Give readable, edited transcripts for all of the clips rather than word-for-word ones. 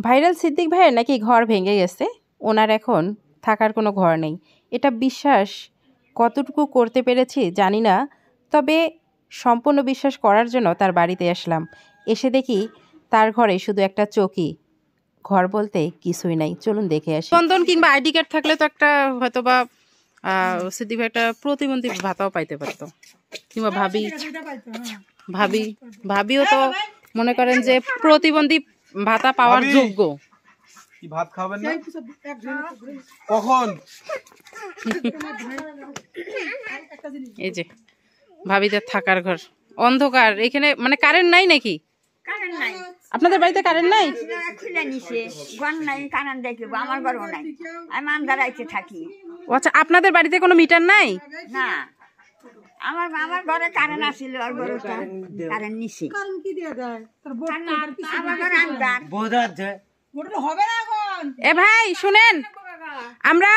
Viral Siddique ভাইয়ের নাকি ঘর ভেঙে গেছে, ওনার এখন থাকার কোনো ঘর নেই। এটা বিশ্বাস কতটুকু করতে পেরেছি জানি না, তবে সম্পূর্ণ বিশ্বাস করার জন্য তার বাড়িতে আসলাম। এসে দেখি তার ঘরে শুধু একটা চৌকি, ঘর বলতে কিছুই নাই। চলুন দেখে আসি। বন্ধন কিংবা আইডি কার্ড থাকলে তো একটা হয়তো বা সিদ্দিক ভাই একটা প্রতিবন্ধী ভাতাও পাইতে পারতো, কিংবা ভাবিও তো মনে করেন যে প্রতিবন্ধী ভাতা পাওয়ার যোগ্য। কি ভাত খাবেন না কখন? এই যে ভাবিদের থাকার ঘর, অন্ধকার। এখানে মানে কারেন্ট নাই নাকি? আপনাদের বাড়িতে কারেন্ট নাই? আচ্ছা, আপনাদের বাড়িতে কোনো মিটার নাই? না, আমার ঘরে কারেন্ট আসিল, আর ঘরে কারেন্ট নিছে। এ ভাই শুনেন, আমরা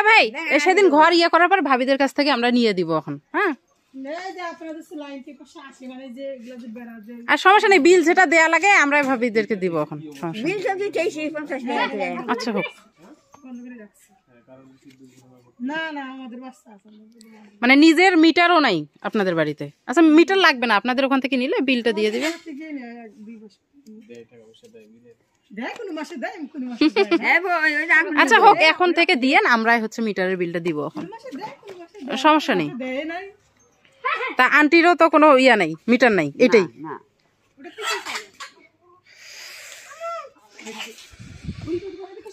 ভাই সেদিন ঘর ইয়ে করার পর ভাবিদের কাছ থেকে আমরা নিয়ে দিব এখন। হ্যাঁ, আর সমস্যা নেই, বিল যেটা দেয়া লাগে আমরা ভাবিদেরকে দিব এখন। আচ্ছা হোক। মানে নিজের মিটারও নাই আপনাদের বাড়িতে? আচ্ছা, মিটার লাগবে না, আপনাদের ওখান থেকে নিলে বিলটা দিয়ে দিবে। আচ্ছা হোক, এখন থেকে দিয়েন, আমরাই হচ্ছে মিটারের বিলটা দিব এখন, সমস্যা নেই। তা আন্টিরও তো কোনো ইয়া নাই, মিটার নাই, এটাই।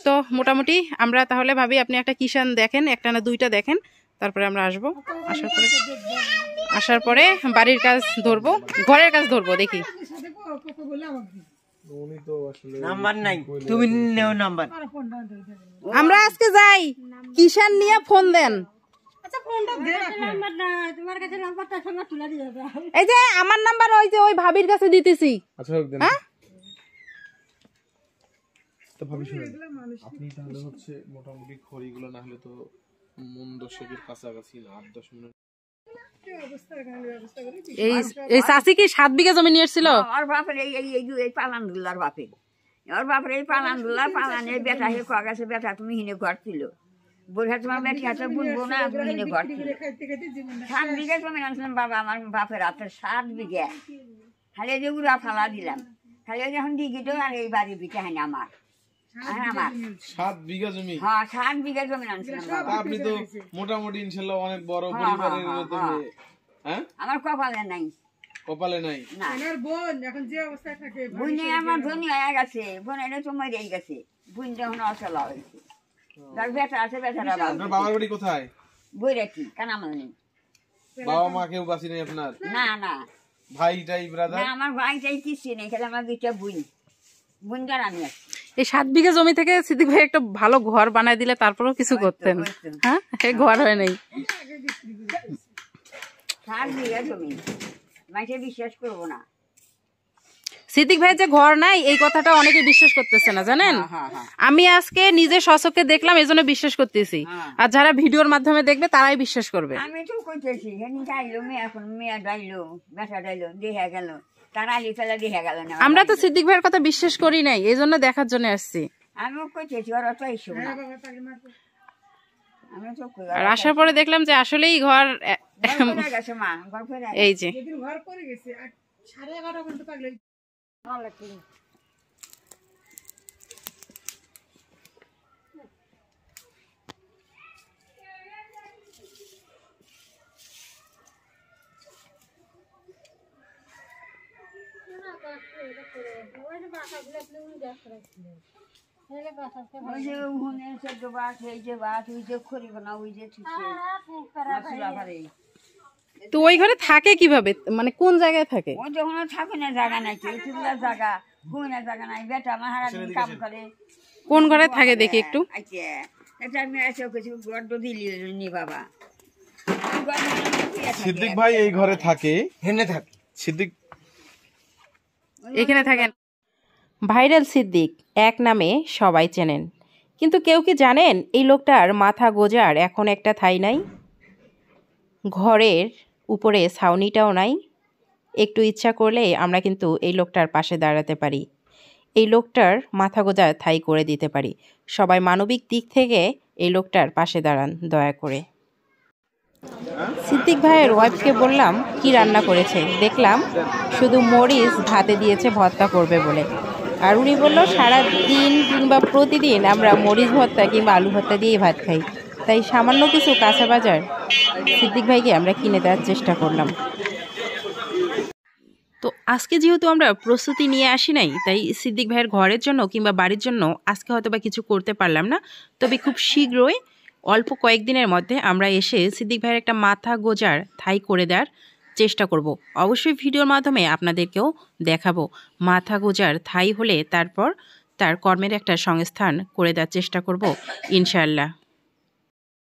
তো মোটামুটি আমরা তাহলে ভাবি আপনি একটা কিষান দেখেন, একটা না দুইটা দেখেন, তারপরে আমরা আসবো। আসার পরে বাড়ির কাজ ধরবো, ঘরের কাজ ধরবো। দেখি আমরা আজকে যাই, কিষান নিয়ে ফোন দেন। এই যে আমার নাম্বার ওই যে ওই ভাবির কাছে দিতেছি। হ্যাঁ, তো ভাবি শুনুন, আপনি তাহলে হচ্ছে মোটামুটি খড়িগুলো না হলে তো মন 10-এর কাছাকাছি না, 8-10 মিনিট। এই চাষি কি 7 বিঘা জমি নিয়েছিল? ওর বাপের এই পালানগুলার বাপের, ওর বাপের এই পালানগুলার পালানের বেটা হে কোয়া গেছে, বেটা তুমি হিনে ঘর ছিল, বলছে তোমার বেটি হাতে বুনবো না, তুমি হিনে ঘর ছিল। 7 বিঘা জমি আনছিলাম বাবা আমার বাপের হাতে, 7 বিঘা। খালি যে উড়া ফালা দিলাম, খালি যখন দিঘিটো আর এই বাড়ি বিটা হয়নি আমার। 7 বিঘা জমি? হ্যাঁ, 7 বিঘা জমি আনছিলাম। আপনি তো মোটামুটি ইনশাআল্লাহ অনেক বড় পরিবারের মতো। হ্যাঁ, আমার কপালে নাই, কপালে নাই। না, বোন এখন যে অবস্থায় থাকে, বোন আমার ধনী হয়ে গেছে, বোন এটা তো মরে গেছে, বোন যখন অচলা হয়েছে। তার বেটা আছে, বেটারা আপনার বাবার বাড়ি কোথায়? বইরাটি কানামাল নেই। বাবা মা কেউ বাঁচি নেই আপনার? না না, ভাইটাই ব্রাদার? না, আমার ভাইটাই কিছু নেই, খালি আমার দুইটা বোন, বোনটার আমি আছি। এই 7 বিঘা জমি থেকে সিদ্দিক ভাই একটা ভালো ঘর বানায় দিলে তারপরেও কিছু করতেন। হ্যাঁ, এই ঘর হয় নাই। 7 বিঘা জমি মাইকে বিশ্বাস করবো না। সিদ্দিক ভাই যে ঘর নাই এই কথাটা অনেকে বিশ্বাস করতেছে না, জানেন? আমি আজকে নিজে স্বচক্ষে দেখলাম, এজন্য বিশ্বাস করতেছি। আর যারা ভিডিওর মাধ্যমে দেখবে তারাই বিশ্বাস করবে। আমি তো কইতেছি, যাইলো মেয়ে, এখন মেয়ে ডাইলো, বেটা ডাইলো, দেখা গেল, তারা আলি ফেলা দেখা গেল না। আমরা তো সিদ্দিক ভাইয়ের কথা বিশ্বাস করি নাই, এই জন্য দেখার জন্য আসছি। আমিও কইতেছি, ওরা তো এইসব না। আর আসার পরে দেখলাম যে আসলেই ঘর এই যে তো ওই ঘরে থাকে কিভাবে, মানে কোন জায়গায় থাকে? থাকে না, জায়গা নাই, জায়গা ঘুমিনা জায়গা নাই, বেটা মাহারা কাম করে। কোন ঘরে থাকে দেখি একটু। বাবা সিদ্দিক ভাই এই ঘরে থাকে, হেনে থাকে সিদ্দিক, এখানে থাকেন। ভাইরাল সিদ্দিক এক নামে সবাই চেনেন, কিন্তু কেউ কি জানেন এই লোকটার মাথা গোজার এখন একটা ঠাঁই নাই, ঘরের উপরে ছাউনিটাও নাই। একটু ইচ্ছা করলে আমরা কিন্তু এই লোকটার পাশে দাঁড়াতে পারি, এই লোকটার মাথা গোঁজা থাই করে দিতে পারি। সবাই মানবিক দিক থেকে এই লোকটার পাশে দাঁড়ান দয়া করে। সিদ্দিক ভাইয়ের ওয়াইফকে বললাম কি রান্না করেছে, দেখলাম শুধু মরিচ ভাতে দিয়েছে ভর্তা করবে বলে। আর উনি বললো সারাদিন কিংবা প্রতিদিন আমরা মরিচ ভর্তা কিংবা আলু ভর্তা দিয়েই ভাত খাই, তাই সামান্য কিছু কাঁচা বাজার সিদ্দিক ভাইকে আমরা কিনে দেওয়ার চেষ্টা করলাম। তো আজকে যেহেতু আমরা প্রস্তুতি নিয়ে আসি নাই, তাই সিদ্দিক ভাইয়ের ঘরের জন্য কিংবা বাড়ির জন্য আজকে হয়তো বা কিছু করতে পারলাম না। তবে খুব শীঘ্রই অল্প কয়েকদিনের মধ্যে আমরা এসে সিদ্দিক ভাইয়ের একটা মাথা গোজার থাই করে দেওয়ার চেষ্টা করব। অবশ্যই ভিডিওর মাধ্যমে আপনাদেরকেও দেখাবো। মাথা গোজার থাই হলে তারপর তার কর্মের একটা সংস্থান করে দেওয়ার চেষ্টা করব ইনশাআল্লাহ।